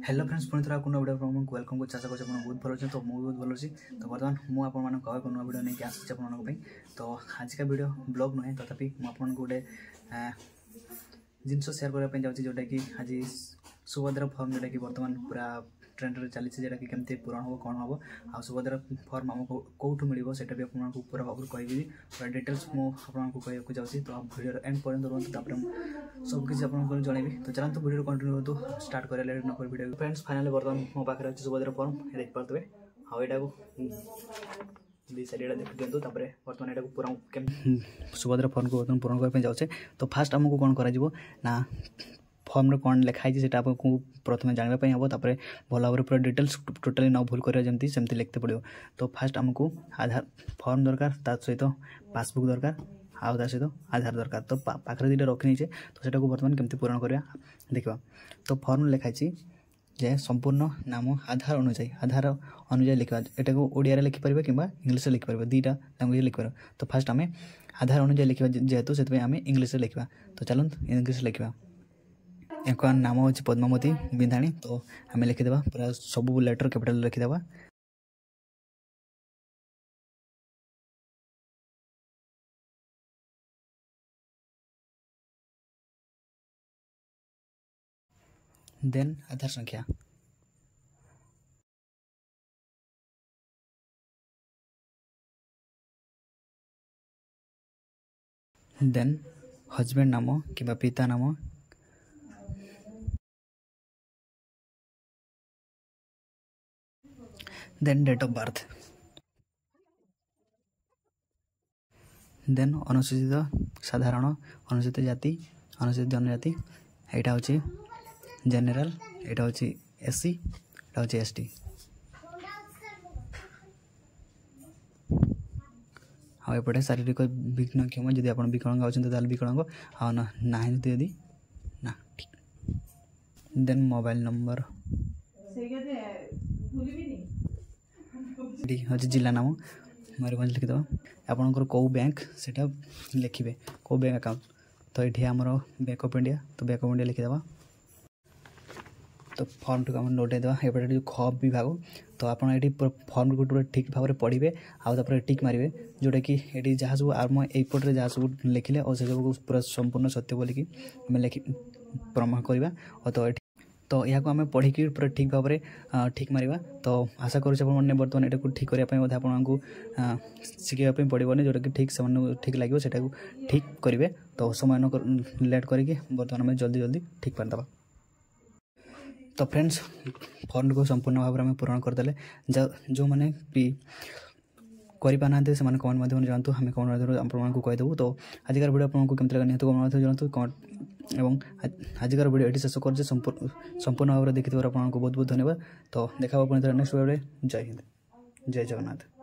Hello friends पुणी थोड़ा नुआ वीडियो वेलकम को आशा कर बहुत भल अच्छे तो मुझे बहुत भल अच्छी तो बर्तमान मुझे नुआ वीडियो नहीं आसी तो आज का वीडियो ब्लॉग नुहे तथापि मुझे गोटे जिनस सेयार करने जाऊँगी जोटा कि आज सुभद्रा फॉर्म जोटा कि बर्तमान पूरा ट्रेंड रे चली जोटा कि केमती पूरण हम कौन हम आ सुभद्रा फॉर्म आमको कौटू मिल से भी आपको पूरा भाव कहि पूरा डिटेल्स मुझे कहूँ जाऊँगी तो आप वीडियो एंड पर्यंत रुहतु सबकि आपको जनइबी तो चलते वीडियो कंटिन्यू हो स्टार्ट कर लेट न कर वीडियो फ्रेंड्स फाइनली बर्तमान मो पाखे अच्छे सुभद्रा फॉर्म देख पारे हाँ यहाँ को दी साइड देख दिखाँ बर्तमान यहाँ पूरा सुभद्रा फॉर्म को बर्तमान पूरण करने जाऊे तो फास्ट आमको कौन करा फॉर्म रे कौन लिखाई से आपको प्रथम जानवाई हम भल भाव पूरा डिटेल्स टोटाली न भूल कर सेमती लिखते पड़ो तो फास्ट आमको आधार फॉर्म दरकार सहित पासबुक दरकार आउ ता सहित आधार दरकार तो पाखे दुटा रखी नीचे तो सेटा को बर्तमान केमती पूरण करवा देखा तो फॉर्म लिखाई जे संपूर्ण नाम आधार अनुजाई लिखा एटा को ओडिया लिखिपर कि इंग्लीश लिखिपर दुईटा लैंग्वेज लिखिपर तो फास्ट आम आधार अनुजाई लिखा जेहेतु से आम इंग्लीश लिखा तो चलो इंग्लीश लिखा एक नाम हूँ पद्मावती बिंधाणी तो आम लिखिदे पूरा सब लेटर कैपिटल लिखिदे देन आधार संख्या देन हस्बैंड नाम कि पिता नाम then date of birth then अनुसूचित साधारण अनुसूचित जाति अनुसूचित जनजाति यहाँ हूँ जेनेराल यहाँ हूँ एससी यहाँ हूँ एसटी हाँ एपटे शारीरिक विघ्नक्षम जदि आप विकलांग अच्छा विकलांग हाँ ना यदि ना ठीक देन मोबाइल नंबर हूँ जिला नाम मयूरभंज लिखिद आपंकर कौ बैंक से लिखे कौ बैंक अकाउंट तो ये आमर बैंक ऑफ इंडिया तो बैंक ऑफ इंडिया लिखिदे तो फॉर्म टी आम नोटेद एपटे जो ख विभाग तो आप फॉर्म को पूरा ठीक भाव में पढ़े आउे टिक मारे जोटा कि ये जहाँ सब आम यपटे जहाँ सब लिखिले और से सब पूरा संपूर्ण सत्य बोलिकी आम लिखि प्रमाण करवा और तो यहाँ को आम पढ़ी पूरा ठीक भाव में ठीक मारिबा तो आशा करुँच मैंने बर्तमान यहाँ को ठीक करने आपको शिखापी पड़ोनी जोटा कि ठीक से ठीक लगे से ठीक करेंगे तो समय न लेट करके बर्तमान आम जल्दी जल्दी ठीक करदे तो फ्रेंड्स फॉर्म को संपूर्ण भाव में पूरण करदे जो मैंने भी करना से कमेंट माध्यम जानतु हमें कमेंट माध्यम आपको कहीदेव तो आजिकार वीडियो आपको केमती लगा निहत कमेंट माध्यम जानतु एवं आजिकार वीडियो ये शेष कर संपूर्ण भाव में देखिए आपको बहुत बहुत धन्यवाद तो देखा नेक्स्ट वीडियो जय हिंद जय जगन्नाथ।